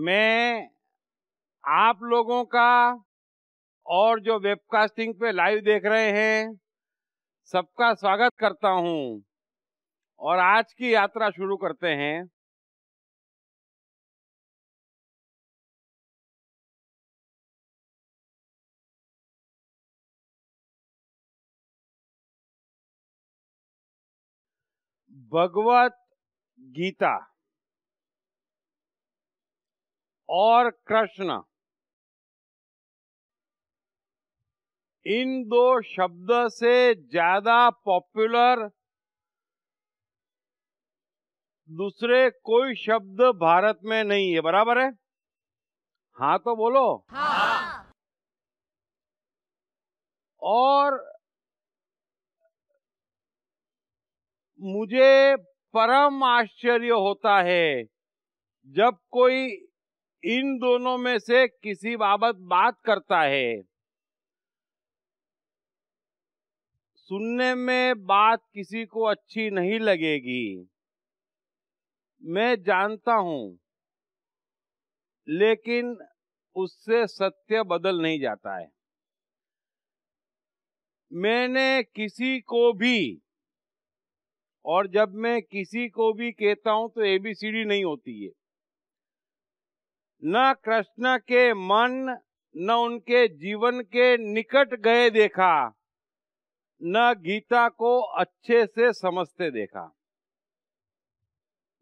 मैं आप लोगों का और जो वेबकास्टिंग पे लाइव देख रहे हैं सबका स्वागत करता हूं और आज की यात्रा शुरू करते हैं। भगवत गीता और कृष्ण, इन दो शब्द से ज्यादा पॉपुलर दूसरे कोई शब्द भारत में नहीं है। बराबर है? हाँ तो बोलो। हाँ। और मुझे परम आश्चर्य होता है जब कोई इन दोनों में से किसी बाबत बात करता है। सुनने में बात किसी को अच्छी नहीं लगेगी, मैं जानता हूं, लेकिन उससे सत्य बदल नहीं जाता है। मैंने किसी को भी, और जब मैं किसी को भी कहता हूं तो एबीसीडी नहीं होती है, न कृष्ण के मन न उनके जीवन के निकट गए देखा, न गीता को अच्छे से समझते देखा।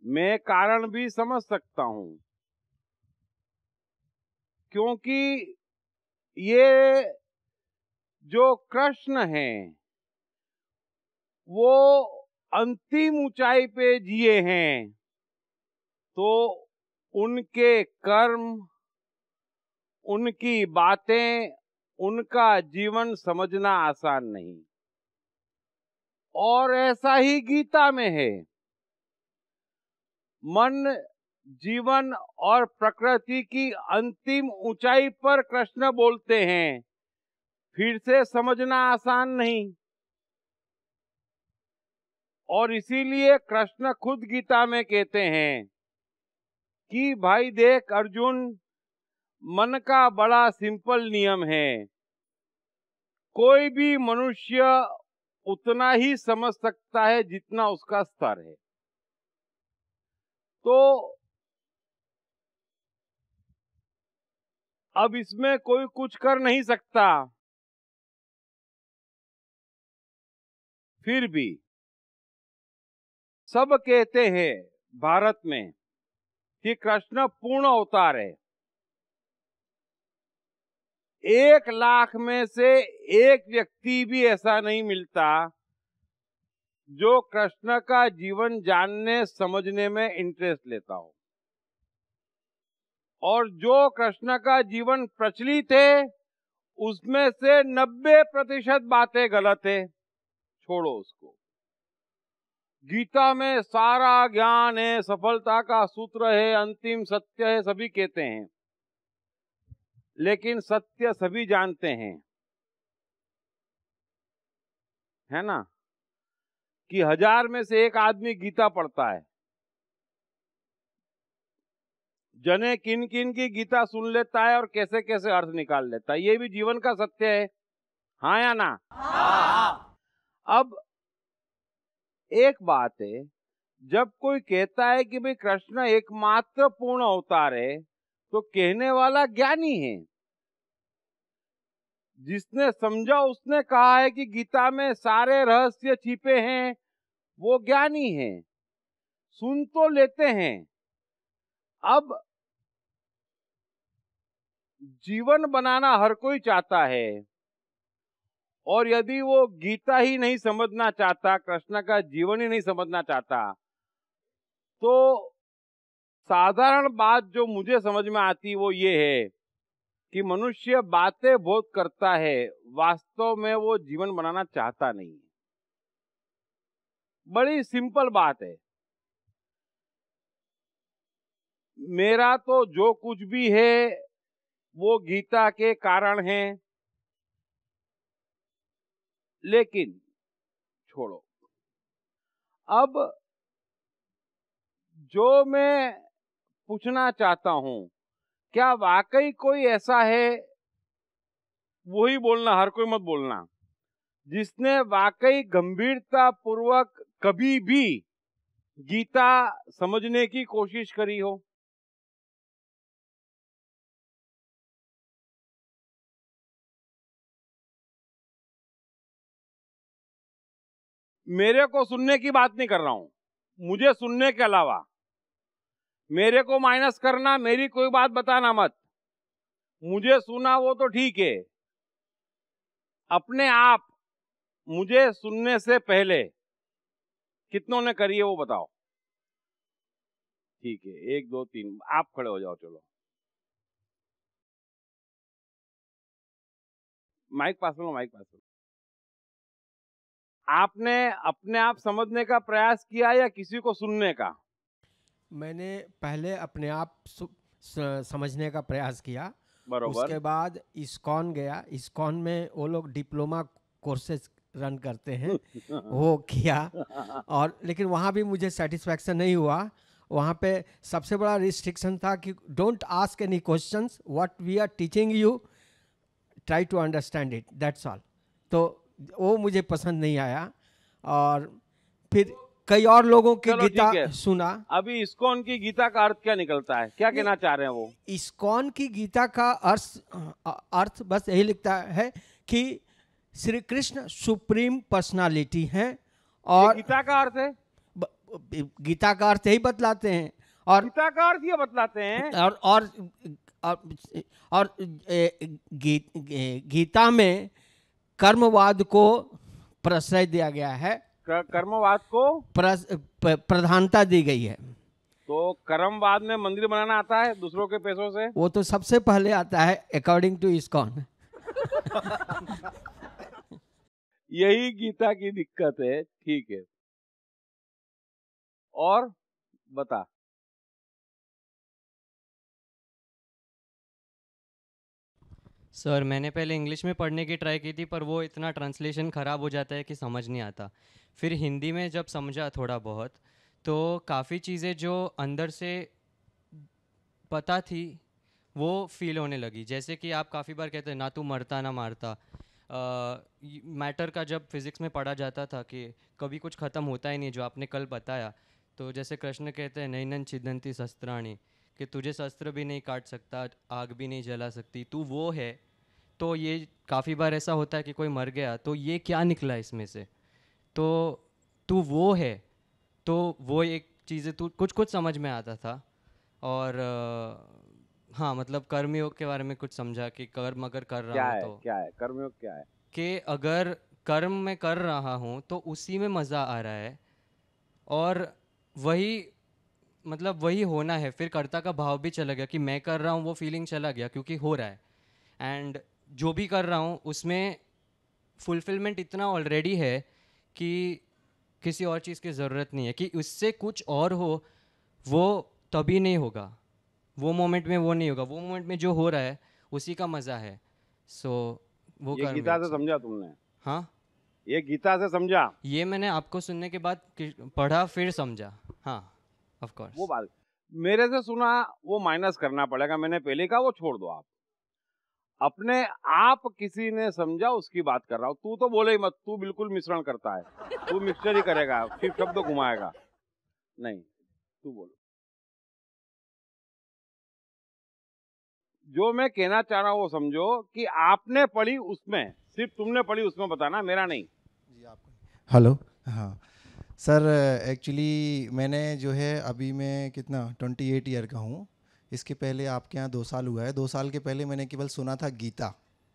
मैं कारण भी समझ सकता हूं, क्योंकि ये जो कृष्ण हैं वो अंतिम ऊंचाई पे जिए हैं, तो उनके कर्म, उनकी बातें, उनका जीवन समझना आसान नहीं। और ऐसा ही गीता में है। मन, जीवन और प्रकृति की अंतिम ऊंचाई पर कृष्ण बोलते हैं, फिर से समझना आसान नहीं। और इसीलिए कृष्ण खुद गीता में कहते हैं कि भाई देख अर्जुन, मन का बड़ा सिंपल नियम है, कोई भी मनुष्य उतना ही समझ सकता है जितना उसका स्तर है। तो अब इसमें कोई कुछ कर नहीं सकता। फिर भी सब कहते हैं भारत में कि कृष्ण पूर्ण अवतार है। 1,00,000 में से एक व्यक्ति भी ऐसा नहीं मिलता जो कृष्ण का जीवन जानने समझने में इंटरेस्ट लेता हो। और जो कृष्ण का जीवन प्रचलित है उसमें से 90% बातें गलत है, छोड़ो उसको। गीता में सारा ज्ञान है, सफलता का सूत्र है, अंतिम सत्य है, सभी कहते हैं, लेकिन सत्य सभी जानते हैं, है ना, कि 1000 में से एक आदमी गीता पढ़ता है। जने किन किन की गीता सुन लेता है और कैसे कैसे अर्थ निकाल लेता है। ये भी जीवन का सत्य है। हाँ या ना? हाँ। अब एक बात है, जब कोई कहता है कि भाई कृष्ण एकमात्र पूर्ण अवतार है, तो कहने वाला ज्ञानी है। जिसने समझा उसने कहा है कि गीता में सारे रहस्य छिपे हैं, वो ज्ञानी है। सुन तो लेते हैं। अब जीवन बनाना हर कोई चाहता है, और यदि वो गीता ही नहीं समझना चाहता, कृष्ण का जीवन ही नहीं समझना चाहता, तो साधारण बात जो मुझे समझ में आती वो ये है कि मनुष्य बातें बहुत करता है, वास्तव में वो जीवन बनाना चाहता नहीं है। बड़ी सिंपल बात है। मेरा तो जो कुछ भी है वो गीता के कारण है, लेकिन छोड़ो। अब जो मैं पूछना चाहता हूं क्या वाकई कोई ऐसा है, वही बोलना, हर कोई मत बोलना, जिसने वाकई गंभीरता पूर्वक कभी भी गीता समझने की कोशिश करी हो? मेरे को सुनने की बात नहीं कर रहा हूं, मुझे सुनने के अलावा मेरे को माइनस करना, मेरी कोई बात बताना मत। मुझे सुना वो तो ठीक है, अपने आप मुझे सुनने से पहले कितनों ने करी है वो बताओ। ठीक है, 1 2 3, आप खड़े हो जाओ। चलो माइक पास लो, माइक पास लो। आपने अपने आप समझने का प्रयास किया या किसी को सुनने का? मैंने पहले अपने आप समझने का प्रयास किया, बरोबर। उसके बाद इस्कॉन गया। इस्कॉन में वो लोग डिप्लोमा कोर्सेज रन करते हैं वो किया, और लेकिन वहाँ भी मुझे सेटिस्फैक्शन नहीं हुआ। वहाँ पे सबसे बड़ा रिस्ट्रिक्शन था कि don't ask any questions, what we are teaching you try to understand it, that's all. तो वो मुझे पसंद नहीं आया, और फिर कई और लोगों की चलो गीता ठीक है। सुना। अभी इस्कॉन की गीता का अर्थ क्या निकलता है, क्या कहना चाह रहे हैं वो? इस्कॉन की गीता का अर्थ बस यही लिखता है कि श्री कृष्ण सुप्रीम पर्सनालिटी हैं, और गीता का अर्थ है? गीता का अर्थ यही बतलाते हैं, और गीता का अर्थ ये बतलाते हैं। और गीता में कर्मवाद को प्रश्रय दिया गया है, कर्मवाद को प्रधानता दी गई है। तो कर्मवाद में मंदिर बनाना आता है दूसरों के पैसों से? वो तो सबसे पहले आता है अकॉर्डिंग टू इस्कॉन। यही गीता की दिक्कत है। ठीक है, और बता। सर मैंने पहले इंग्लिश में पढ़ने की ट्राई की थी, पर वो इतना ट्रांसलेशन ख़राब हो जाता है कि समझ नहीं आता। फिर हिंदी में जब समझा थोड़ा बहुत, तो काफ़ी चीज़ें जो अंदर से पता थी वो फील होने लगी। जैसे कि आप काफ़ी बार कहते हैं ना तू मरता ना मारता, मैटर का जब फिज़िक्स में पढ़ा जाता था कि कभी कुछ ख़त्म होता ही नहीं, जो आपने कल बताया। तो जैसे कृष्ण कहते हैं नैनन छिदंती शस्त्राणी, कि तुझे शस्त्र भी नहीं काट सकता, आग भी नहीं जला सकती, तू वो है। तो ये काफ़ी बार ऐसा होता है कि कोई मर गया तो ये क्या निकला इसमें से, तो तू वो है। तो वो एक चीज़ें तू कुछ कुछ समझ में आता था। और हाँ, मतलब कर्मयोग के बारे में कुछ समझा कि कर्म अगर कर रहा हूँ तो क्या है कर्मयोग, क्या है कि अगर कर्म मैं कर रहा हूँ तो उसी में मज़ा आ रहा है, और वही मतलब वही होना है। फिर कर्ता का भाव भी चला गया कि मैं कर रहा हूँ, वो फीलिंग चला गया क्योंकि हो रहा है। एंड जो भी कर रहा हूँ उसमें फुलफिलमेंट इतना ऑलरेडी है कि किसी और चीज़ की ज़रूरत नहीं है कि उससे कुछ और हो। वो तभी नहीं होगा, वो मोमेंट में वो नहीं होगा, वो मोमेंट में जो हो रहा है उसी का मज़ा है। सो वो ये गीता से समझा तुमने? हाँ, ये गीता से समझा? ये मैंने आपको सुनने के बाद पढ़ा फिर समझा। हाँ, ऑफ कोर्स। वो बात मेरे से सुना, वो माइनस करना पड़ेगा। मैंने पहले कहा वो छोड़ दो। आप अपने आप किसी ने समझा उसकी बात कर रहा हूं। तू तो बोले ही मत, तू बिल्कुल मिश्रण करता है, तू मिक्सचर ही करेगा, सिर्फ शब्द घुमाएगा। नहीं, तू बोलो। जो मैं कहना चाह रहा हूं वो समझो कि आपने पढ़ी उसमें, सिर्फ तुमने पढ़ी उसमें बताना, मेरा नहीं। जी आपको। हेलो। हाँ सर, एक्चुअली मैंने जो है अभी मैं कितना 28 ईयर का हूँ। इसके पहले आपके यहाँ 2 साल हुआ है। 2 साल के पहले मैंने केवल सुना था गीता,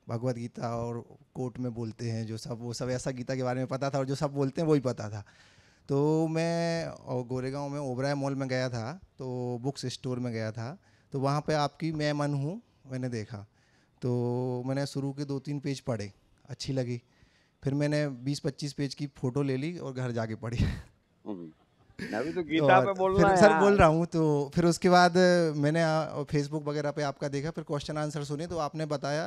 भगवत गीता, और कोर्ट में बोलते हैं जो सब, वो सब ऐसा गीता के बारे में पता था, और जो सब बोलते हैं वही पता था। तो मैं गोरेगांव में ओबराय मॉल में गया था, तो बुक्स स्टोर में गया था, तो वहाँ पे आपकी मैं मन हूँ मैंने देखा। तो मैंने शुरू के 2-3 पेज पढ़े, अच्छी लगी। फिर मैंने 20-25 पेज की फ़ोटो ले ली और घर जाके पढ़ी। अभी तो गीता पे बोलना है सर बोल रहा हूँ। तो फिर उसके बाद मैंने फेसबुक वगैरह पे आपका देखा, फिर क्वेश्चन आंसर सुने, तो आपने बताया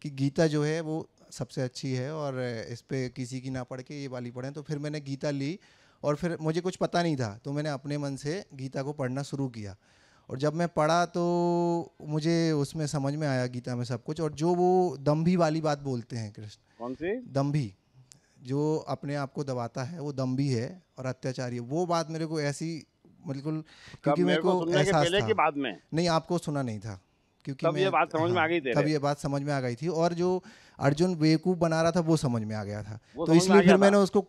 कि गीता जो है वो सबसे अच्छी है, और इस पे किसी की ना पढ़ के ये वाली पढ़ें। तो फिर मैंने गीता ली, और फिर मुझे कुछ पता नहीं था, तो मैंने अपने मन से गीता को पढ़ना शुरू किया। और जब मैं पढ़ा तो मुझे उसमें समझ में आया गीता में सब कुछ। और जो वो दम्भी वाली बात बोलते हैं कृष्ण, कौन सी? दम्भी, जो अपने आप को दबाता है वो दम्भी है और अत्याचारी है। वो बात मेरे को ऐसी बिल्कुल, क्योंकि मेरे को सुनने के एहसास पहले था। कि बाद में? नहीं, आपको सुना नहीं था, क्योंकि तब मैं, ये बात समझ में आ गई तेरे? तब ये बात समझ में आ गई थी। और जो अर्जुन बेवकूफ़ बना रहा था वो समझ में आ गया था। वो तो समझ में आ इसलिए गया फिर था। मैंने उसको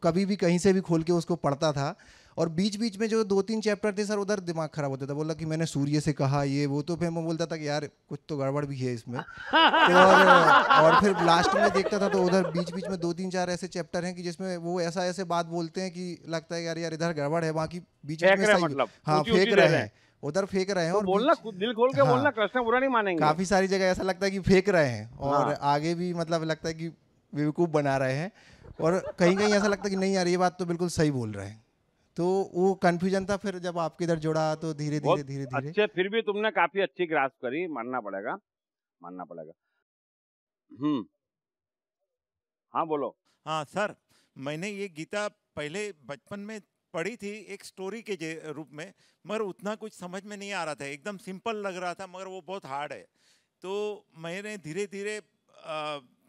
कभी भी कहीं से भी खोल के उसको पढ़ता था। और बीच बीच में जो 2-3 चैप्टर थे सर, उधर दिमाग खराब होता था। बोला कि मैंने सूर्य से कहा ये वो, तो फिर मैं बोलता था कि यार कुछ तो गड़बड़ भी है इसमें। तो और फिर लास्ट में देखता था तो उधर बीच बीच में 2-3-4 ऐसे चैप्टर हैं कि जिसमें वो ऐसा ऐसे बात बोलते हैं कि लगता है यार यार इधर गड़बड़ है, बाकी बीच बीच फेंक में रहे सही। मतलब, हाँ, ऊंची-ऊंची फेंक दे रहे रहे हैं, उधर फेंक रहे हैं। तो और बोलना, बीच, दिल खोल के हाँ, बोलना, कृष्ण बुरा नहीं मानेंगे। काफी सारी जगह ऐसा लगता है कि फेंक रहे हैं और हाँ। आगे भी मतलब लगता है कि बेवकूफ़ बना रहे हैं। और कहीं कहीं ऐसा लगता है कि नहीं यार ये बात तो बिल्कुल सही बोल रहे हैं। तो वो कन्फ्यूजन था। फिर जब आपके इधर जुड़ा तो धीरे धीरे बहुत धीरे धीरे अच्छे, फिर भी तुमने काफी अच्छी ग्रास्प करी, मानना पड़ेगा, मानना पड़ेगा। हाँ बोलो। हाँ सर, मैंने ये गीता पहले बचपन में पढ़ी थी एक स्टोरी के रूप में, मगर उतना कुछ समझ में नहीं आ रहा था। एकदम सिंपल लग रहा था, मगर वो बहुत हार्ड है। तो मैंने धीरे धीरे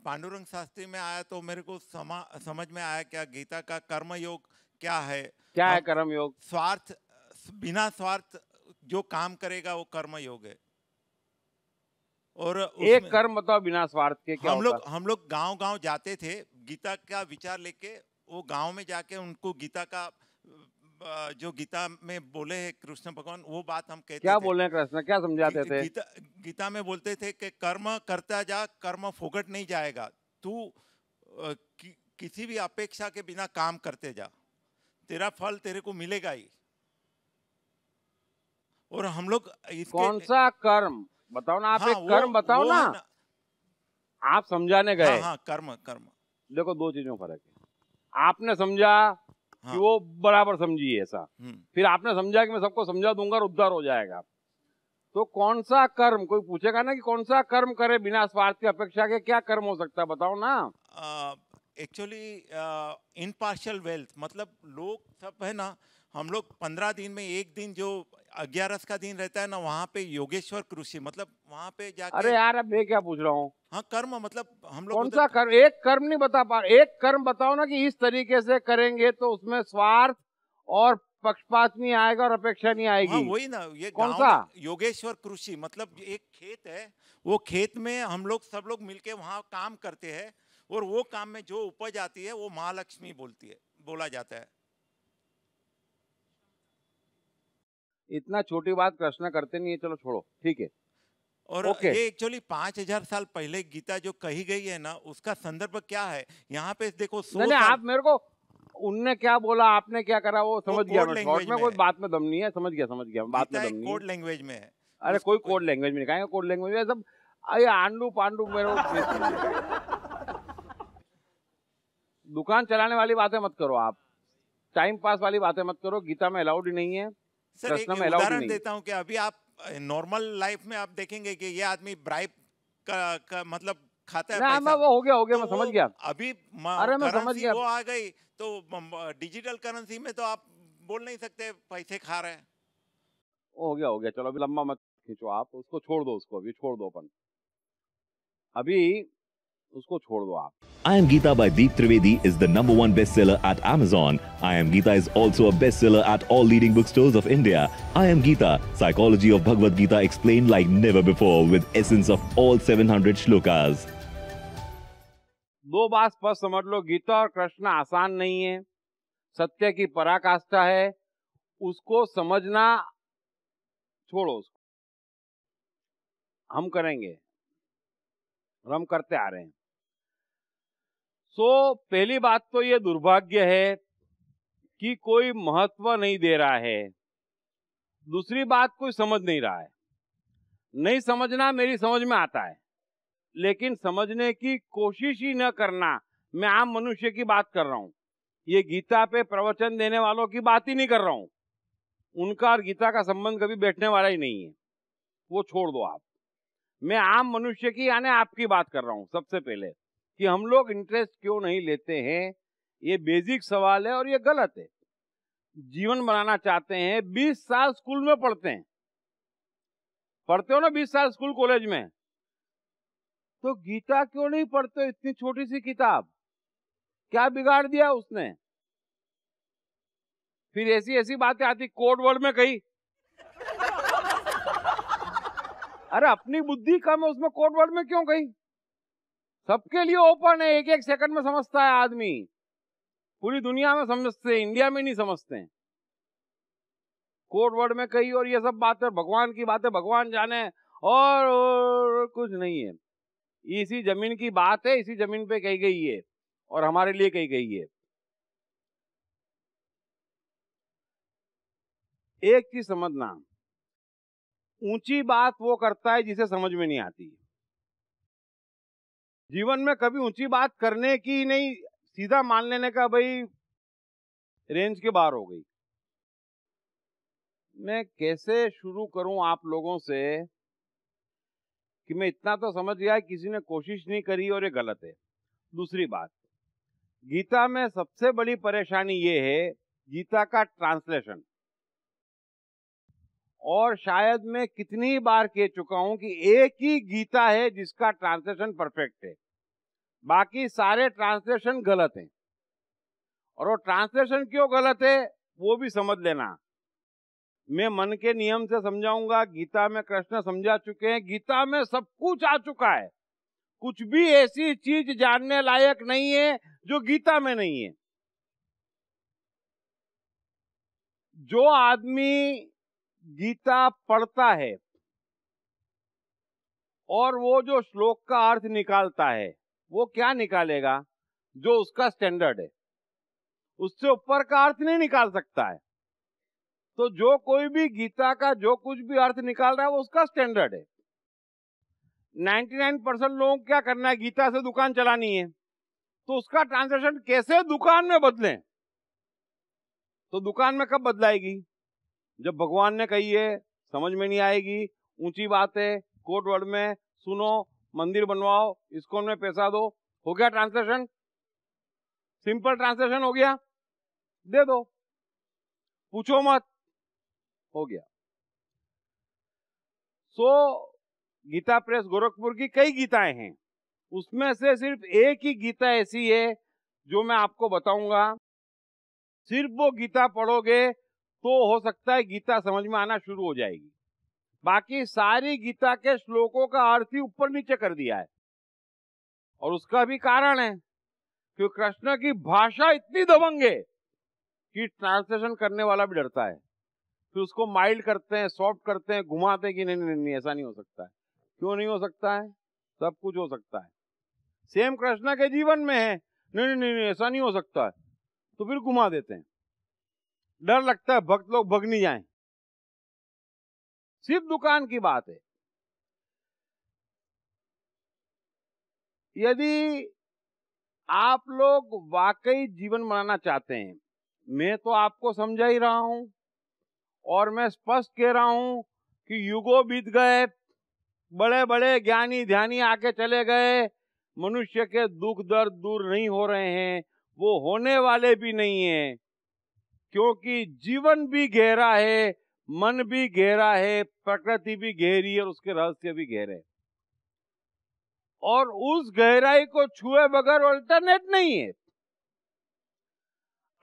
पांडुरंग शास्त्री में आया तो मेरे को समझ में आया क्या गीता का कर्म योग क्या है। क्या है कर्म योग? स्वार्थ, बिना स्वार्थ जो काम करेगा वो कर्म योग है। और एक कर्म बताओ बिना स्वार्थ के क्या होता? हम लोग गांव-गांव जाते थे, गीता का विचार लेके वो गांव में जाके उनको गीता का जो गीता में बोले हैं कृष्ण भगवान, वो बात हम कहते थे। क्या बोल रहे हैं कृष्ण, क्या समझाते थे? गीता में बोलते थे कि कर्म करता जा, कर्म फोकट नहीं जाएगा। तू किसी भी अपेक्षा के बिना काम करते जा, तेरा फल तेरे को मिलेगा ही। और हम लोग कौन सा कर्म बताओ ना आप? हाँ, एक कर्म बताओ ना। आप समझाने गए। हाँ, कर्म। देखो, दो चीजों का फर्क है। आपने समझा कि वो बराबर समझिए ऐसा, फिर आपने समझा कि मैं सबको समझा दूंगा और उद्धार हो जाएगा। तो कौन सा कर्म, कोई पूछेगा ना कि कौन सा कर्म करे बिना स्वार्थ की अपेक्षा के, क्या कर्म हो सकता है बताओ ना। एक्चुअली इनपार्शियल वेल्थ, मतलब लोग सब है ना, हम लोग 15 दिन में एक दिन जो 11 का दिन रहता है ना, वहाँ पे योगेश्वर कृषि, मतलब वहाँ पे जाके। अरे यार, अब मैं क्या पूछ रहा हूँ? हाँ, कर्म मतलब हम लोग कौन सा कर्म? एक कर्म नहीं बता पा, एक कर्म बताओ ना कि इस तरीके से करेंगे तो उसमें स्वार्थ और पक्षपात नहीं आएगा और अपेक्षा नहीं आएगी। हाँ, वही ना, ये कौन सा? योगेश्वर कृषि मतलब एक खेत है, वो खेत में हम लोग सब लोग मिलके वहाँ काम करते हैं, और वो काम में जो उपज आती है वो महालक्ष्मी बोला जाता है। इतना छोटी बात कृष्ण करते नहीं है, चलो छोड़ो, ठीक है। और ये एक्चुअली 5000 साल पहले गीता जो कही गई है ना, उसका संदर्भ क्या है यहाँ पे देखो। नहीं, आप मेरे को उनने क्या बोला, आपने क्या करा, वो समझ गया मैं। शॉर्ट में कोई बात में दम नहीं है, समझ गया बात में दम नहीं है। कोड लैंग्वेज में है। अरे कोई कोड लैंग्वेज में नहीं कहेंगे, कोड लैंग्वेज में सब अरे आंडू पांडू मेरे दुकान चलाने वाली बातें मत करो आप, टाइम पास वाली बातें मत करो। गीता में अलाउड ही नहीं है। सर एक उदाहरण देता हूँ कि अभी आप नॉर्मल लाइफ में आप देखेंगे कि ये आदमी ब्राइब का मतलब खाता है पैसा। वो हो गया तो मैं समझ गया। अभी अरे मैं समझ गया, वो आ गई तो डिजिटल करेंसी में तो आप बोल नहीं सकते पैसे खा रहे हैं। हो गया चलो, अभी लंबा मत खींचो आप, उसको छोड़ दो, उसको अभी छोड़ दो अपन, अभी उसको छोड़ दो आप। I Am Gita by Deep Trivedi is the #1 bestseller at Amazon. I Am Gita is also a bestseller at all leading bookstores of India. I Am Gita, psychology of Bhagavad Gita explained like never before with essence of all 700 shlokas. दो बात स्पष्ट समझ लो, गीता और कृष्ण आसान नहीं है, सत्य की पराकाष्ठा है, उसको समझना छोड़ो, उसको हम करेंगे, हम करते आ रहे हैं। पहली बात तो ये दुर्भाग्य है कि कोई महत्व नहीं दे रहा है। दूसरी बात, कोई समझ नहीं रहा है। नहीं समझना मेरी समझ में आता है, लेकिन समझने की कोशिश ही न करना। मैं आम मनुष्य की बात कर रहा हूं, ये गीता पे प्रवचन देने वालों की बात ही नहीं कर रहा हूं। उनका और गीता का संबंध कभी बैठने वाला ही नहीं है, वो छोड़ दो आप। मैं आम मनुष्य की यानी आपकी बात कर रहा हूं। सबसे पहले कि हम लोग इंटरेस्ट क्यों नहीं लेते हैं, ये बेसिक सवाल है और ये गलत है। जीवन बनाना चाहते हैं, 20 साल स्कूल में पढ़ते हैं, पढ़ते हो ना 20 साल स्कूल कॉलेज में, तो गीता क्यों नहीं पढ़ते हो? इतनी छोटी सी किताब, क्या बिगाड़ दिया उसने? फिर ऐसी ऐसी बातें आती कोड वर्ड में कही। अरे अपनी बुद्धि कम है, उसमें कोड वर्ड में क्यों कही? सबके लिए ओपन है, एक एक सेकंड में समझता है आदमी। पूरी दुनिया में समझते हैं, इंडिया में नहीं समझते हैं। कोड वर्ड में कही और ये सब बातें, भगवान की बातें भगवान जाने, और कुछ नहीं है। इसी जमीन की बात है, इसी जमीन पे कही गई है और हमारे लिए कही गई है। एक चीज समझना, ऊंची बात वो करता है जिसे समझ में नहीं आती। जीवन में कभी ऊंची बात करने की नहीं, सीधा मान लेने का भाई रेंज के बाहर हो गई। मैं कैसे शुरू करूं आप लोगों से कि मैं इतना तो समझ गया किसी ने कोशिश नहीं करी और ये गलत है। दूसरी बात, गीता में सबसे बड़ी परेशानी ये है गीता का ट्रांसलेशन। और शायद मैं कितनी बार कह चुका हूं कि एक ही गीता है जिसका ट्रांसलेशन परफेक्ट है, बाकी सारे ट्रांसलेशन गलत हैं। और वो ट्रांसलेशन क्यों गलत है वो भी समझ लेना। मैं मन के नियम से समझाऊंगा। गीता में कृष्ण समझा चुके हैं, गीता में सब कुछ आ चुका है, कुछ भी ऐसी चीज जानने लायक नहीं है जो गीता में नहीं है। जो आदमी गीता पढ़ता है और वो जो श्लोक का अर्थ निकालता है वो क्या निकालेगा? जो उसका स्टैंडर्ड है, उससे ऊपर का अर्थ नहीं निकाल सकता है। तो जो कोई भी गीता का जो कुछ भी अर्थ निकाल रहा है वो उसका स्टैंडर्ड है। 99% लोगों को क्या करना है? गीता से दुकान चलानी है, तो उसका ट्रांसलेशन कैसे दुकान में बदलें? तो दुकान में कब बदलाएगी? जब भगवान ने कही है, समझ में नहीं आएगी, ऊंची बात है, कोड वर्ड में सुनो, मंदिर बनवाओ, इस्कॉन में पैसा दो, हो गया ट्रांसलेशन, सिंपल ट्रांसलेशन हो गया, दे दो, पूछो मत, हो गया। गीता प्रेस गोरखपुर की कई गीताएं हैं, उसमें से सिर्फ एक ही गीता ऐसी है जो मैं आपको बताऊंगा। सिर्फ वो गीता पढ़ोगे तो हो सकता है गीता समझ में आना शुरू हो जाएगी। बाकी सारी गीता के श्लोकों का अर्थ ही ऊपर नीचे कर दिया है। और उसका भी कारण है कि कृष्ण की भाषा इतनी दबंग है कि ट्रांसलेशन करने वाला भी डरता है। फिर उसको माइल्ड करते हैं, सॉफ्ट करते हैं, घुमाते हैं कि नहीं नहीं नहीं ऐसा नहीं हो सकता है। क्यों नहीं हो सकता है? सब कुछ हो सकता है। सेम कृष्ण के जीवन में है, नहीं नहीं नहीं ऐसा नहीं हो सकता है, तो फिर घुमा देते हैं। डर लगता है भक्त लोग भग नहीं जाएं। सिर्फ दुकान की बात है। यदि आप लोग वाकई जीवन बनाना चाहते हैं, मैं तो आपको समझा ही रहा हूं और मैं स्पष्ट कह रहा हूं कि युगों बीत गए, बड़े बड़े ज्ञानी ध्यानी आके चले गए, मनुष्य के दुख दर्द दूर नहीं हो रहे हैं, वो होने वाले भी नहीं है, क्योंकि जीवन भी गहरा है, मन भी गहरा है, प्रकृति भी गहरी है और उसके रहस्य भी गहरे। और उस गहराई को छुए बगैर अल्टरनेट नहीं है।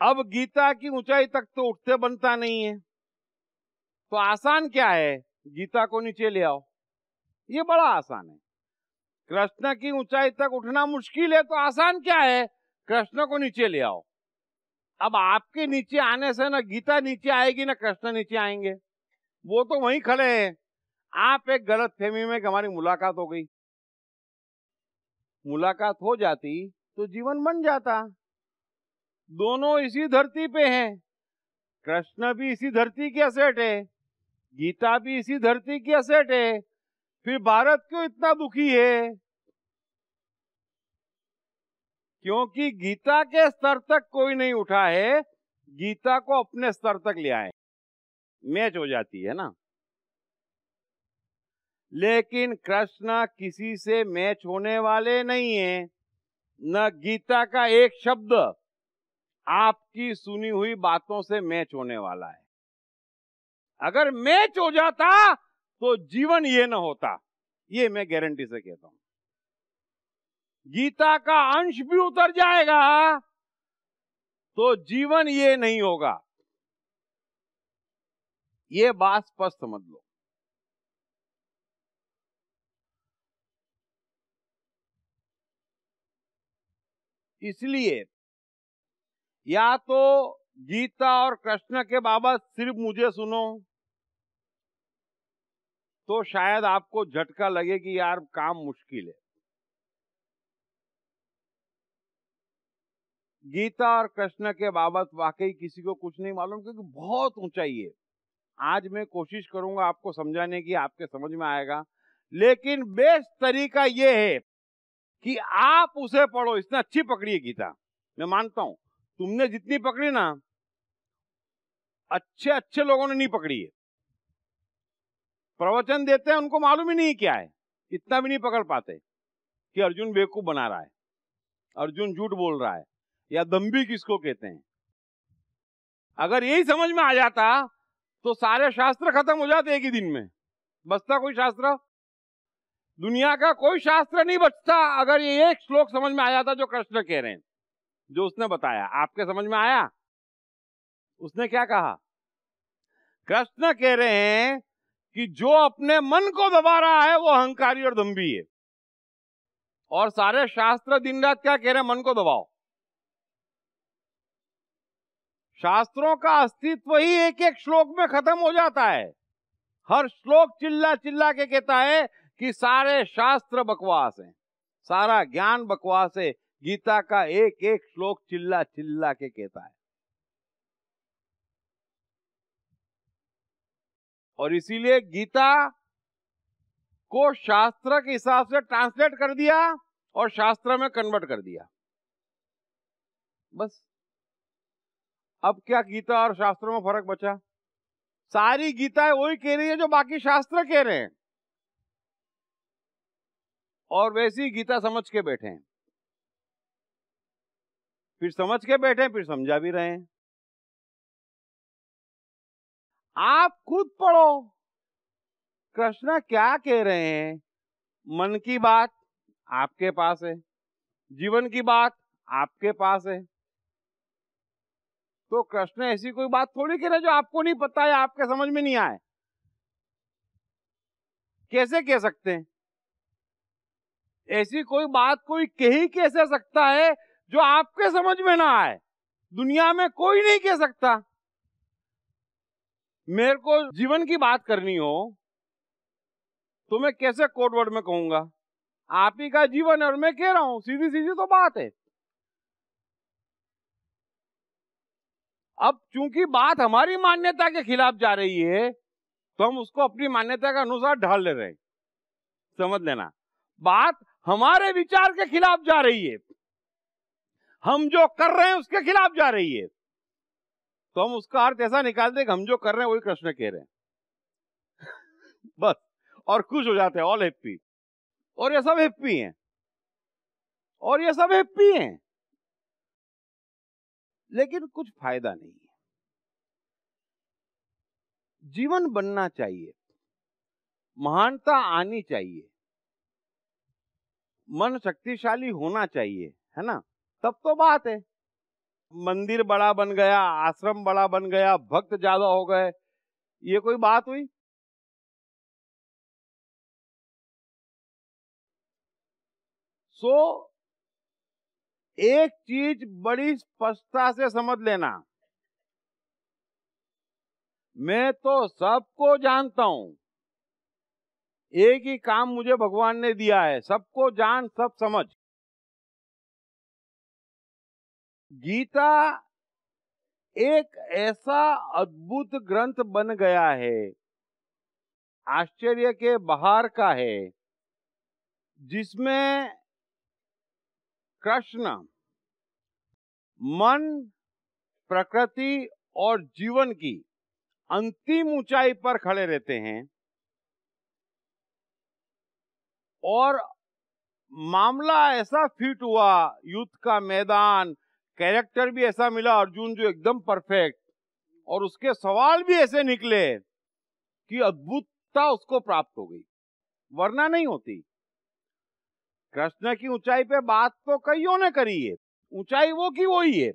अब गीता की ऊंचाई तक तो उठते बनता नहीं है, तो आसान क्या है? गीता को नीचे ले आओ, ये बड़ा आसान है। कृष्ण की ऊंचाई तक उठना मुश्किल है, तो आसान क्या है? कृष्ण को नीचे ले आओ। अब आपके नीचे आने से ना गीता नीचे आएगी ना कृष्ण नीचे आएंगे, वो तो वहीं खड़े हैं। आप एक गलत फहमी में कि हमारी मुलाकात हो गई, मुलाकात हो जाती तो जीवन बन जाता। दोनों इसी धरती पे हैं, कृष्ण भी इसी धरती की असेट है, गीता भी इसी धरती की असेट है, फिर भारत क्यों इतना दुखी है? क्योंकि गीता के स्तर तक कोई नहीं उठा है, गीता को अपने स्तर तक ले आए, मैच हो जाती है ना। लेकिन कृष्ण किसी से मैच होने वाले नहीं है, न गीता का एक शब्द आपकी सुनी हुई बातों से मैच होने वाला है। अगर मैच हो जाता तो जीवन ये न होता, ये मैं गारंटी से कहता हूं। गीता का अंश भी उतर जाएगा तो जीवन ये नहीं होगा, ये बात स्पष्ट समझ लो। इसलिए या तो गीता और कृष्ण के बाबत सिर्फ मुझे सुनो तो शायद आपको झटका लगे कि यार काम मुश्किल है। गीता और कृष्ण के बाबत वाकई किसी को कुछ नहीं मालूम, क्योंकि बहुत ऊंचाई है। आज मैं कोशिश करूंगा आपको समझाने की, आपके समझ में आएगा, लेकिन बेस्ट तरीका यह है कि आप उसे पढ़ो। इसने अच्छी पकड़ी है गीता, मैं मानता हूं। तुमने जितनी पकड़ी ना, अच्छे अच्छे लोगों ने नहीं पकड़ी है। प्रवचन देते हैं, उनको मालूम ही नहीं क्या है, इतना भी नहीं पकड़ पाते कि अर्जुन बेवकूफ बना रहा है, अर्जुन झूठ बोल रहा है, या दम्भी किसको कहते हैं। अगर यही समझ में आ जाता तो सारे शास्त्र खत्म हो जाते एक ही दिन में। बचता कोई शास्त्र? दुनिया का कोई शास्त्र नहीं बचता अगर ये एक श्लोक समझ में आ जाता जो कृष्ण कह रहे हैं, जो उसने बताया। आपके समझ में आया? उसने क्या कहा? कृष्ण कह रहे हैं कि जो अपने मन को दबा रहा है वो अहंकारी और दंभी है। और सारे शास्त्र दिन रात क्या कह रहे हैं? मन को दबाओ। शास्त्रों का अस्तित्व ही एक एक श्लोक में खत्म हो जाता है। हर श्लोक चिल्ला चिल्ला के कहता है कि सारे शास्त्र बकवास हैं, सारा ज्ञान बकवास है। गीता का एक एक श्लोक चिल्ला चिल्ला के कहता है। और इसीलिए गीता को शास्त्र के हिसाब से ट्रांसलेट कर दिया और शास्त्र में कन्वर्ट कर दिया, बस। अब क्या गीता और शास्त्रों में फर्क बचा? सारी गीताएं वही कह रही है जो बाकी शास्त्र कह रहे हैं, और वैसी गीता समझ के बैठे हैं, फिर समझ के बैठे हैं, फिर समझा भी रहे हैं। आप खुद पढ़ो कृष्ण क्या कह रहे हैं। मन की बात आपके पास है, जीवन की बात आपके पास है। तो कृष्ण ऐसी कोई बात थोड़ी कह रहे जो आपको नहीं पता है, आपके समझ में नहीं आए। कैसे कह सकते हैं? ऐसी कोई बात कोई कह ही कैसे सकता है जो आपके समझ में ना आए? दुनिया में कोई नहीं कह सकता। मेरे को जीवन की बात करनी हो तो मैं कैसे कोड वर्ड में कहूंगा? आप ही का जीवन है और मैं कह रहा हूं, सीधी सीधी तो बात है। अब चूंकि बात हमारी मान्यता के खिलाफ जा रही है तो हम उसको अपनी मान्यता के अनुसार ढाल ले रहे हैं। समझ लेना, बात हमारे विचार के खिलाफ जा रही है, हम जो कर रहे हैं उसके खिलाफ जा रही है, तो हम उसका अर्थ ऐसा निकालते हैं कि हम जो कर रहे हैं वही कृष्ण कह रहे हैं बस, और खुश हो जाते हैं, ऑल हैप्पी। और ये सब हैप्पी हैं, और ये सब हैप्पी हैं, लेकिन कुछ फायदा नहीं है। जीवन बनना चाहिए, महानता आनी चाहिए, मन शक्तिशाली होना चाहिए, है ना? तब तो बात है। मंदिर बड़ा बन गया, आश्रम बड़ा बन गया, भक्त ज्यादा हो गए, ये कोई बात हुई? एक चीज बड़ी स्पष्टता से समझ लेना, मैं तो सबको जानता हूं, एक ही काम मुझे भगवान ने दिया है, सबको जान सब समझ। गीता एक ऐसा अद्भुत ग्रंथ बन गया है, आश्चर्य के बाहर का है, जिसमें कृष्ण मन, प्रकृति और जीवन की अंतिम ऊंचाई पर खड़े रहते हैं, और मामला ऐसा फिट हुआ, युद्ध का मैदान, कैरेक्टर भी ऐसा मिला अर्जुन जो एकदम परफेक्ट, और उसके सवाल भी ऐसे निकले कि अद्भुत उच्चता उसको प्राप्त हो गई, वरना नहीं होती। कृष्ण की ऊंचाई पे बात तो कईयों ने करी है, ऊंचाई वो की वही है,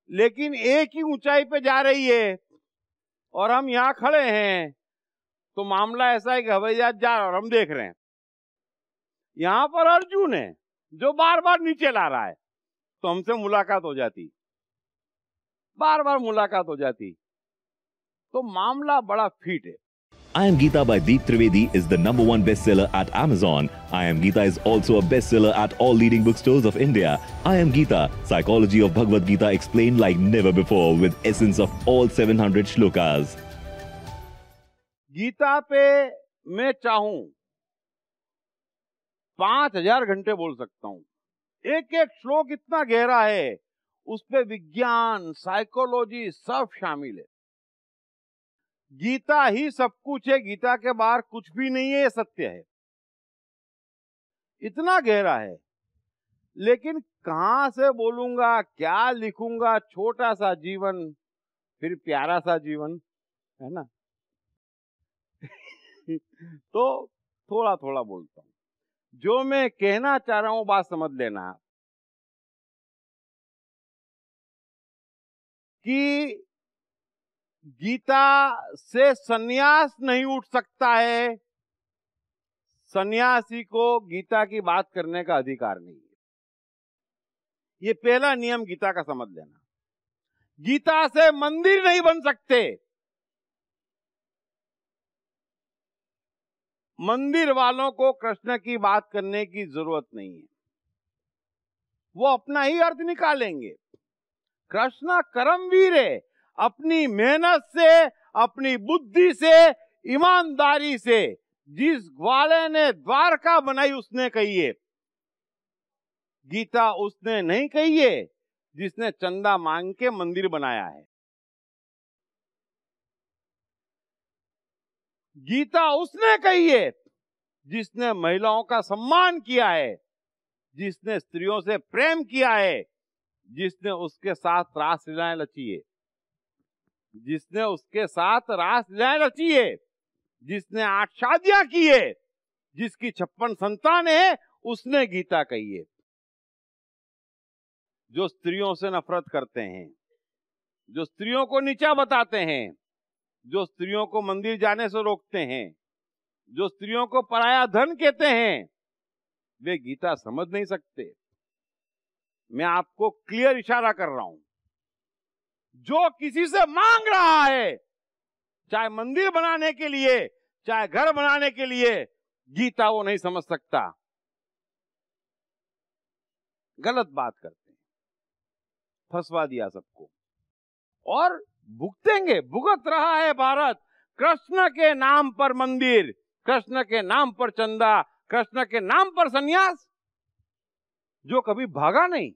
लेकिन एक ही ऊंचाई पे जा रही है और हम यहां खड़े हैं, तो मामला ऐसा है कि हवाई जहाज जा रहा है और हम देख रहे हैं। यहां पर अर्जुन है जो बार बार नीचे ला रहा है, तो हमसे मुलाकात हो जाती, बार बार मुलाकात हो जाती, तो मामला बड़ा फिट है। I Am Gita by Deep Trivedi is the #1 bestseller at Amazon. I Am Gita is also a bestseller at all leading bookstores of India. I Am Gita, Psychology of Bhagavad Gita explained like never before with essence of all 700 shlokas. Gita पे मैं चाहूं 5000 घंटे बोल सकता हूं। एक एक श्लोक इतना गहरा है, उस पे विज्ञान, साइकोलॉजी सब शामिल है। गीता ही सब कुछ है, गीता के बाहर कुछ भी नहीं है, ये सत्य है। इतना गहरा है, लेकिन कहां से बोलूंगा, क्या लिखूंगा? छोटा सा जीवन, फिर प्यारा सा जीवन, है ना। तो थोड़ा थोड़ा बोलता हूं। जो मैं कहना चाह रहा हूं बात समझ लेना कि गीता से सन्यास नहीं उठ सकता है, सन्यासी को गीता की बात करने का अधिकार नहीं है। ये पहला नियम गीता का समझ लेना। गीता से मंदिर नहीं बन सकते। मंदिर वालों को कृष्ण की बात करने की जरूरत नहीं है, वो अपना ही अर्थ निकालेंगे। कृष्ण कर्मवीर है, अपनी मेहनत से, अपनी बुद्धि से, ईमानदारी से, जिस ग्वाले ने द्वारका बनाई उसने कही है। गीता उसने नहीं कही है जिसने चंदा मांग के मंदिर बनाया है। गीता उसने कही है जिसने महिलाओं का सम्मान किया है, जिसने स्त्रियों से प्रेम किया है, जिसने उसके साथ रास लीलाएं रची है, जिसने उसके साथ रास लीलाएं रची है, जिसने 8 शादियां की है, जिसकी 56 संतान है, उसने गीता कही है। जो स्त्रियों से नफरत करते हैं, जो स्त्रियों को नीचा बताते हैं, जो स्त्रियों को मंदिर जाने से रोकते हैं, जो स्त्रियों को पराया धन कहते हैं, वे गीता समझ नहीं सकते। मैं आपको क्लियर इशारा कर रहा हूं। जो किसी से मांग रहा है, चाहे मंदिर बनाने के लिए, चाहे घर बनाने के लिए, गीता वो नहीं समझ सकता। गलत बात करते हैं, फंसवा दिया सबको और भुगतेंगे। भुगत रहा है भारत। कृष्ण के नाम पर मंदिर, कृष्ण के नाम पर चंदा, कृष्ण के नाम पर सन्यास। जो कभी भागा नहीं,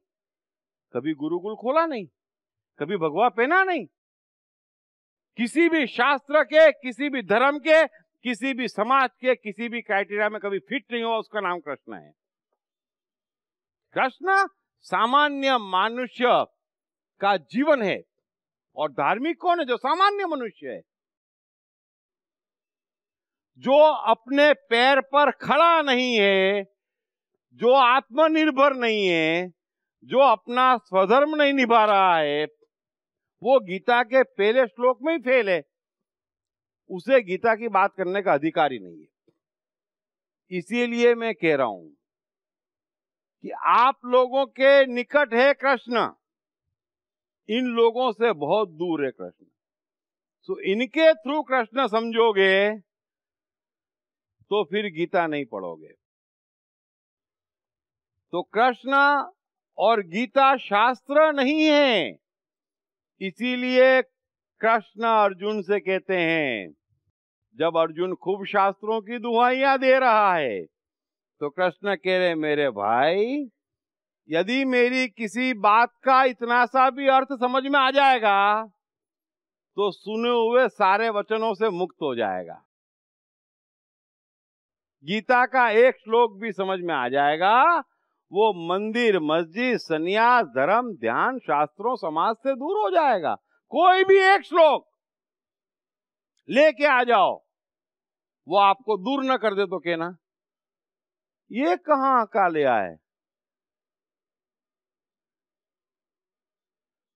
कभी गुरुकुल खोला नहीं, कभी भगवा पहना नहीं, किसी भी शास्त्र के, किसी भी धर्म के, किसी भी समाज के, किसी भी क्राइटेरिया में कभी फिट नहीं हुआ, उसका नाम कृष्ण है। कृष्ण सामान्य मनुष्य का जीवन है। और धार्मिक कौन है? जो सामान्य मनुष्य है, जो अपने पैर पर खड़ा नहीं है, जो आत्मनिर्भर नहीं है, जो अपना स्वधर्म नहीं निभा रहा है, वो गीता के पहले श्लोक में ही फेल है। उसे गीता की बात करने का अधिकार ही नहीं है। इसीलिए मैं कह रहा हूं कि आप लोगों के निकट है कृष्ण, इन लोगों से बहुत दूर है कृष्ण। सो इनके थ्रू कृष्ण समझोगे तो फिर गीता नहीं पढ़ोगे। तो कृष्ण और गीता शास्त्र नहीं है। इसीलिए कृष्ण अर्जुन से कहते हैं, जब अर्जुन खूब शास्त्रों की दुहाइयां दे रहा है, तो कृष्ण कह रहे, मेरे भाई, यदि मेरी किसी बात का इतना सा भी अर्थ समझ में आ जाएगा, तो सुने हुए सारे वचनों से मुक्त हो जाएगा। गीता का एक श्लोक भी समझ में आ जाएगा, वो मंदिर, मस्जिद, सन्यास, धर्म, ध्यान, शास्त्रों, समाज से दूर हो जाएगा। कोई भी एक श्लोक लेके आ जाओ, वो आपको दूर न कर दे तो कहना ये कहां का ले आए।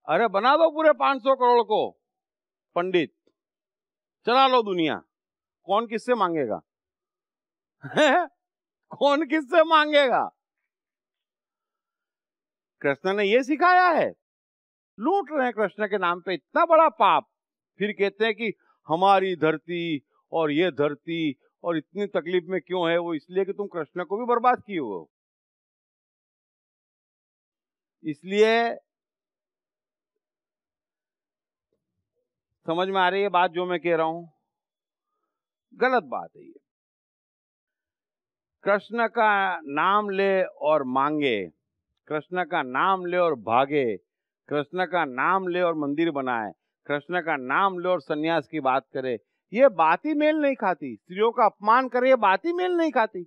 अरे बना दो पूरे 500 करोड़ को पंडित, चला लो दुनिया, कौन किससे मांगेगा? कौन किससे मांगेगा? कृष्ण ने ये सिखाया है। लूट रहे हैं कृष्ण के नाम पे इतना बड़ा पाप, फिर कहते हैं कि हमारी धरती और ये धरती और इतनी तकलीफ में क्यों है? वो इसलिए कि तुम कृष्ण को भी बर्बाद किए हो। इसलिए समझ में आ रही है बात जो मैं कह रहा हूं? गलत बात है ये। कृष्ण का नाम ले और मांगे, कृष्ण का नाम ले और भागे, कृष्ण का नाम ले और मंदिर बनाए, कृष्ण का नाम ले और सन्यास की बात करे, ये बात ही मेल नहीं खाती। स्त्रियों का अपमान करे, ये बात ही मेल नहीं खाती।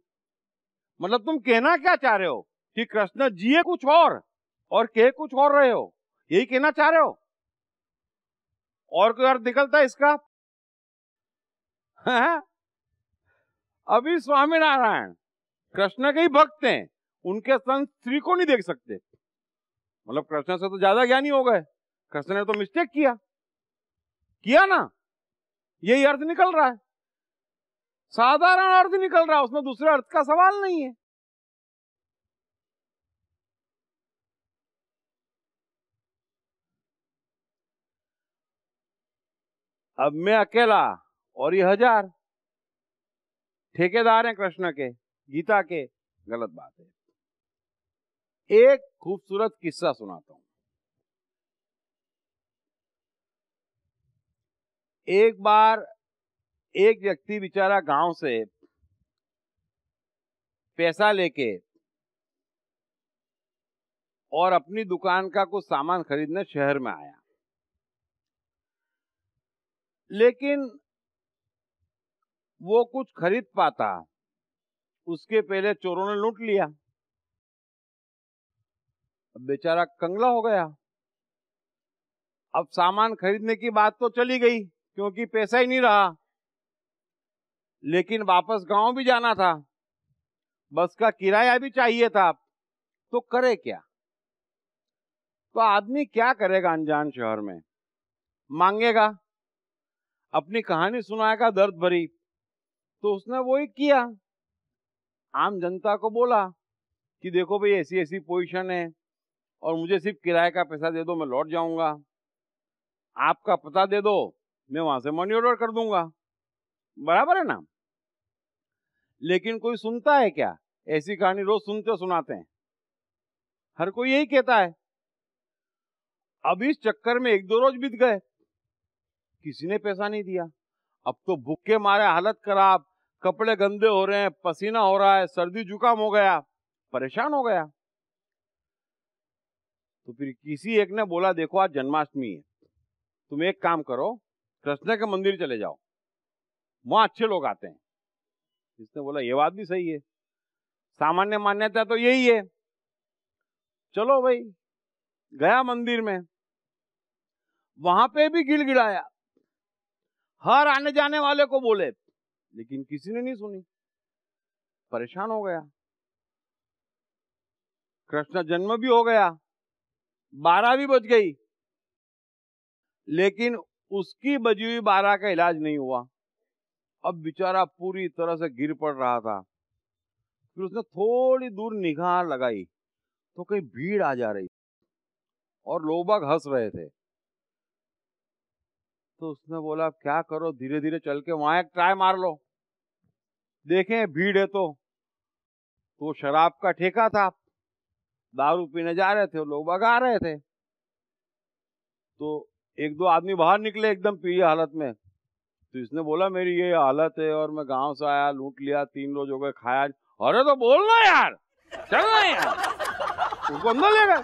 मतलब तुम कहना क्या चाह रहे हो कि कृष्ण जिए कुछ और कहे कुछ और रहे हो, यही कहना चाह रहे हो? और कोई अर्थ निकलता है इसका? अभी स्वामीनारायण कृष्ण के ही भक्त हैं, उनके संग स्त्री को नहीं देख सकते। मतलब कृष्ण से तो ज्यादा ज्ञानी हो गए। कृष्ण ने तो मिस्टेक किया ना, यही अर्थ निकल रहा है, साधारण अर्थ निकल रहा है, उसमें दूसरे अर्थ का सवाल नहीं है। अब मैं अकेला और ये 1000 ठेकेदार हैं कृष्ण के, गीता के, गलत बात है। एक खूबसूरत किस्सा सुनाता हूं। एक बार एक व्यक्ति बेचारा गांव से पैसा लेके और अपनी दुकान का कुछ सामान खरीदने शहर में आया, लेकिन वो कुछ खरीद पाता उसके पहले चोरों ने लूट लिया। अब बेचारा कंगला हो गया। अब सामान खरीदने की बात तो चली गई क्योंकि पैसा ही नहीं रहा, लेकिन वापस गांव भी जाना था, बस का किराया भी चाहिए था, तो करे क्या? तो आदमी क्या करेगा? अनजान शहर में मांगेगा, अपनी कहानी सुनाएगा दर्द भरी। तो उसने वही किया, आम जनता को बोला कि देखो भाई ऐसी ऐसी पोजीशन है और मुझे सिर्फ किराए का पैसा दे दो, मैं लौट जाऊंगा, आपका पता दे दो, मैं वहां से मनी ऑर्डर कर दूंगा। बराबर है ना? लेकिन कोई सुनता है क्या? ऐसी कहानी रोज सुनते सुनाते हैं, हर कोई यही कहता है। अब इस चक्कर में 1-2 रोज बीत गए, किसी ने पैसा नहीं दिया। अब तो भूखे मारे हालत खराब, कपड़े गंदे हो रहे हैं, पसीना हो रहा है, सर्दी जुकाम हो गया, परेशान हो गया। तो फिर किसी एक ने बोला देखो आज जन्माष्टमी है, तुम एक काम करो, कृष्ण के मंदिर चले जाओ, वहां अच्छे लोग आते हैं। इसने बोला ये बात भी सही है, सामान्य मान्यता तो यही है। चलो भाई, गया मंदिर में, वहां पे भी गिड़गिड़ाया, हर आने जाने वाले को बोले, लेकिन किसी ने नहीं सुनी, परेशान हो गया। कृष्ण जन्म भी हो गया, 12 भी बज गई, लेकिन उसकी बजी हुई 12 का इलाज नहीं हुआ। अब बेचारा पूरी तरह से गिर पड़ रहा था। फिर उसने थोड़ी दूर निगाह लगाई तो कहीं भीड़ आ जा रही और लोग बाग हंस रहे थे। तो उसने बोला क्या करो, धीरे धीरे चल के वहां एक ट्राई मार लो, देखें भीड़ है तो शराब का ठेका था, दारू पीने जा रहे थे, लोग बाग आ रहे थे। तो 1-2 आदमी बाहर निकले एकदम पी हालत में। तो इसने बोला मेरी ये हालत है और मैं गांव से आया, लूट लिया, 3 रोज हो गए, खाया। अरे तो बोलना यार, चलना यार। उसको अंदर ले गए,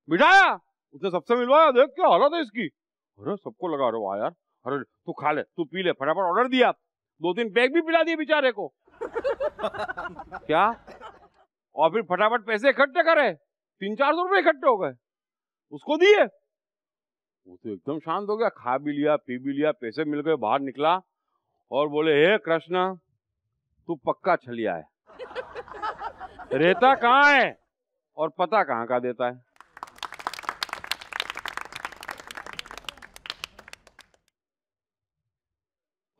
बिठाया, उसने सबसे मिलवाया, देख क्या हालत है इसकी। अरे सबको लगा रहे वाह यार, अरे तू खा ले, तू पी ले, फटाफट ऑर्डर दिया, 2-3 पैक भी पिला दिए बेचारे को। क्या? और फिर फटाफट पैसे इकट्ठे करे, 300-400 रुपए इकट्ठे हो गए, उसको दिए। वो तो एकदम शांत हो गया, खा भी लिया, पी भी लिया, पैसे मिल गए, बाहर निकला और बोले, हे कृष्ण, तू पक्का छलिया है, रहता कहाँ है और पता कहाँ का देता है।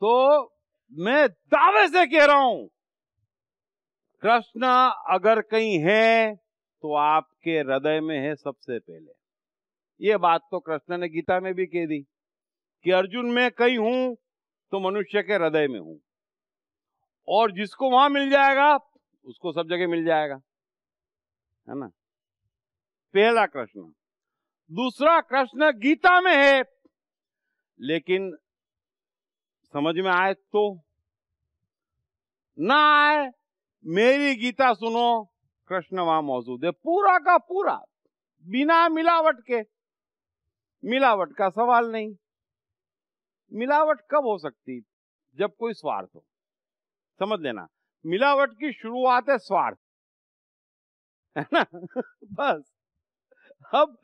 तो मैं दावे से कह रहा हूं, कृष्ण अगर कहीं है तो आपके हृदय में है सबसे पहले। ये बात तो कृष्ण ने गीता में भी कह दी कि अर्जुन मैं कहीं हूं तो मनुष्य के हृदय में हूं, और जिसको वहां मिल जाएगा उसको सब जगह मिल जाएगा, है ना। पहला कृष्ण। दूसरा कृष्ण गीता में है, लेकिन समझ में आए तो, ना आए मेरी गीता सुनो, कृष्ण वहां मौजूद है पूरा का पूरा, बिना मिलावट के। मिलावट का सवाल नहीं। मिलावट कब हो सकती? जब कोई स्वार्थ हो। समझ लेना, मिलावट की शुरुआत है स्वार्थ, है ना। बस अब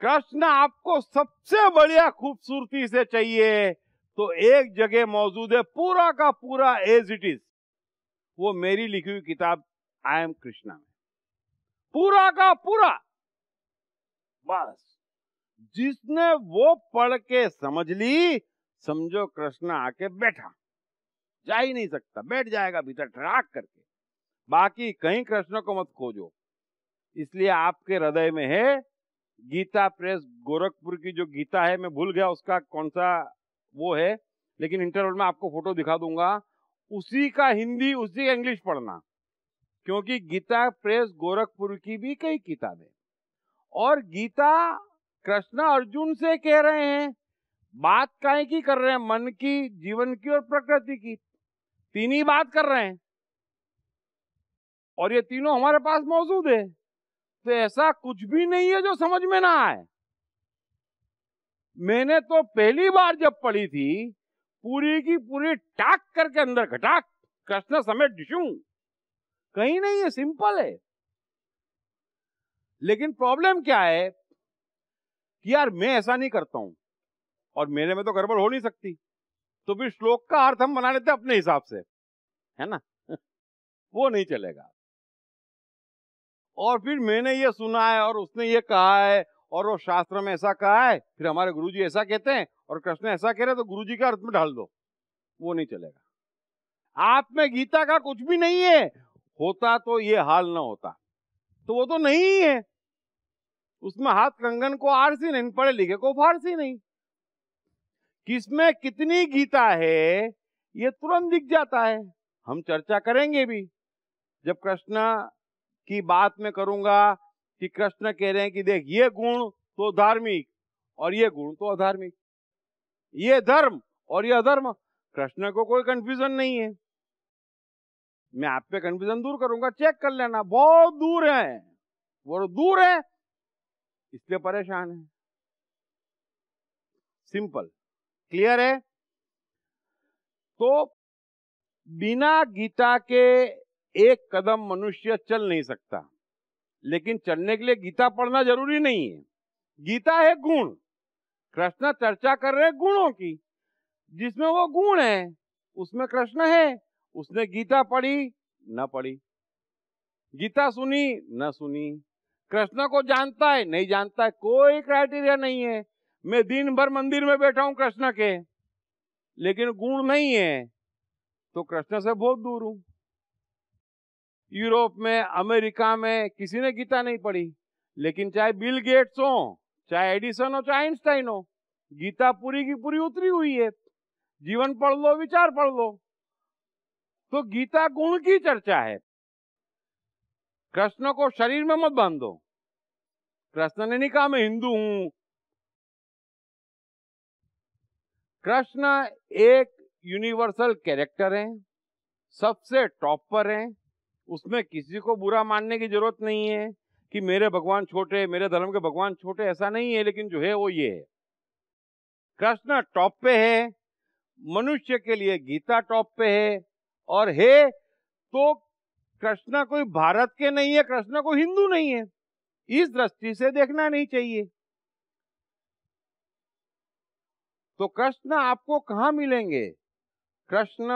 कृष्ण आपको सबसे बढ़िया खूबसूरती से चाहिए तो एक जगह मौजूद है पूरा का पूरा एज इट इज, वो मेरी लिखी हुई किताब आई एम कृष्णा में, पूरा का पूरा। बस जिसने वो पढ़ के समझ ली, समझो कृष्ण आके बैठा, जा ही नहीं सकता, बैठ जाएगा भीतर ठराक करके। बाकी कहीं कृष्ण को मत खोजो। इसलिए आपके हृदय में है। गीता प्रेस गोरखपुर की जो गीता है, मैं भूल गया उसका कौन सा वो है, लेकिन इंटरवल में आपको फोटो दिखा दूंगा, उसी का हिंदी उसी का इंग्लिश पढ़ना, क्योंकि गीता प्रेस गोरखपुर की भी कई किताबें। और गीता कृष्ण अर्जुन से कह रहे हैं, बात काहे की कर रहे हैं? मन की, जीवन की और प्रकृति की, तीन ही बात कर रहे हैं, और ये तीनों हमारे पास मौजूद है। तो ऐसा कुछ भी नहीं है जो समझ में ना आए। मैंने तो पहली बार जब पढ़ी थी, पूरी की पूरी टाक करके अंदर घटाक कृष्ण समेत डिशूं, कहीं नहीं है, सिंपल है। लेकिन प्रॉब्लम क्या है कि यार मैं ऐसा नहीं करता हूं, और मेरे में तो गड़बड़ हो नहीं सकती, तो फिर श्लोक का अर्थ हम बना लेते अपने हिसाब से, है ना। वो नहीं चलेगा। और फिर मैंने ये सुना है और उसने ये कहा है और वो शास्त्र में ऐसा कहा है, फिर हमारे गुरुजी ऐसा कहते हैं और कृष्ण ऐसा कह रहे तो गुरुजी का अर्थ में ढाल दो, वो नहीं चलेगा। आप में गीता का कुछ भी नहीं है, होता तो ये हाल ना होता, तो वो तो नहीं है। उसमें हाथ कंगन को आरसी नहीं, पढ़े लिखे को फारसी नहीं। किसमें कितनी गीता है ये तुरंत दिख जाता है। हम चर्चा करेंगे भी, जब कृष्ण की बात में करूंगा कि कृष्ण कह रहे हैं कि देख, ये गुण तो धार्मिक और ये गुण तो अधार्मिक, ये धर्म और ये अधर्म। कृष्ण को कोई कंफ्यूजन नहीं है। मैं आप पे कंफ्यूजन दूर करूंगा, चेक कर लेना, बहुत दूर है, वो दूर है इसलिए परेशान है। सिंपल, क्लियर है। तो बिना गीता के एक कदम मनुष्य चल नहीं सकता, लेकिन चलने के लिए गीता पढ़ना जरूरी नहीं है। गीता है गुण, कृष्ण चर्चा कर रहे हैं गुणों की, जिसमें वो गुण है उसमें कृष्ण है। उसने गीता पढ़ी न पढ़ी, गीता सुनी न सुनी, कृष्ण को जानता है नहीं जानता है, कोई क्राइटेरिया नहीं है। मैं दिन भर मंदिर में बैठा हूं कृष्ण के, लेकिन गुण नहीं है तो कृष्ण से बहुत दूर हूं। यूरोप में, अमेरिका में किसी ने गीता नहीं पढ़ी, लेकिन चाहे बिल गेट्स हो, चाहे एडिसन हो, चाहे आइंस्टाइन हो, गीता पूरी की पूरी उतरी हुई है। जीवन पढ़ लो, विचार पढ़ लो। तो गीता गुण की चर्चा है। कृष्ण को शरीर में मत बांधो। कृष्ण ने नहीं कहा मैं हिंदू हूं। कृष्ण एक यूनिवर्सल कैरेक्टर है, सबसे टॉप पर है। उसमें किसी को बुरा मानने की जरूरत नहीं है कि मेरे भगवान छोटे, मेरे धर्म के भगवान छोटे, ऐसा नहीं है। लेकिन जो है वो ये है, कृष्ण टॉप पे है, मनुष्य के लिए गीता टॉप पे है। और है तो कृष्ण कोई भारत के नहीं है, कृष्ण कोई हिंदू नहीं है, इस दृष्टि से देखना नहीं चाहिए। तो कृष्ण आपको कहाँ मिलेंगे? कृष्ण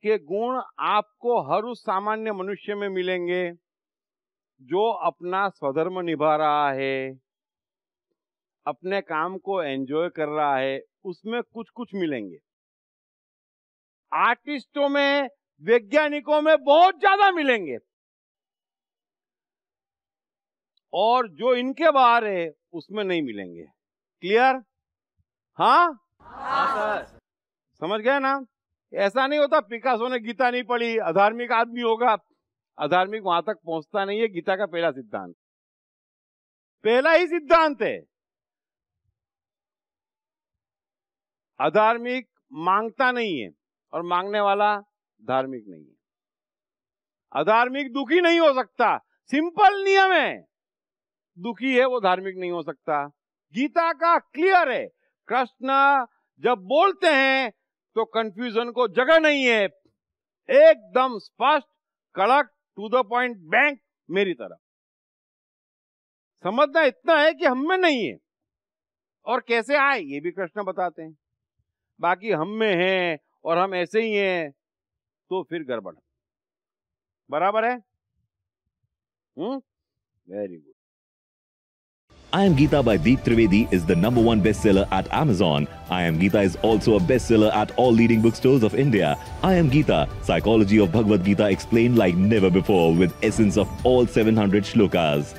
के गुण आपको हर उस सामान्य मनुष्य में मिलेंगे जो अपना स्वधर्म निभा रहा है, अपने काम को एंजॉय कर रहा है, उसमें कुछ कुछ मिलेंगे। आर्टिस्टों में, वैज्ञानिकों में बहुत ज्यादा मिलेंगे, और जो इनके बाहर है उसमें नहीं मिलेंगे। क्लियर? हाँ सर, समझ गए ना? ऐसा नहीं होता पिकासो ने गीता नहीं पढ़ी, अधार्मिक आदमी होगा। अधार्मिक वहां तक पहुंचता नहीं है। गीता का पहला सिद्धांत, पहला ही सिद्धांत है, अधार्मिक मांगता नहीं है और मांगने वाला धार्मिक नहीं है। अधार्मिक दुखी नहीं हो सकता, सिंपल नियम है। दुखी है वो धार्मिक नहीं हो सकता। गीता का क्लियर है। कृष्ण जब बोलते हैं तो कंफ्यूजन को जगह नहीं है, एकदम स्पष्ट, कड़क, टू द पॉइंट, बैंक मेरी तरफ। समझना इतना है कि हम में नहीं है, और कैसे आए ये भी कृष्ण बताते हैं। बाकी हम में है और हम ऐसे ही हैं तो फिर गड़बड़। बराबर है? Very good. I Am Geeta by Deep Trivedi is the #1 bestseller at Amazon. I Am Geeta is also a bestseller at all leading bookstores of India. I Am Geeta, Psychology of Bhagavad Gita explained like never before with essence of all 700 shlokas.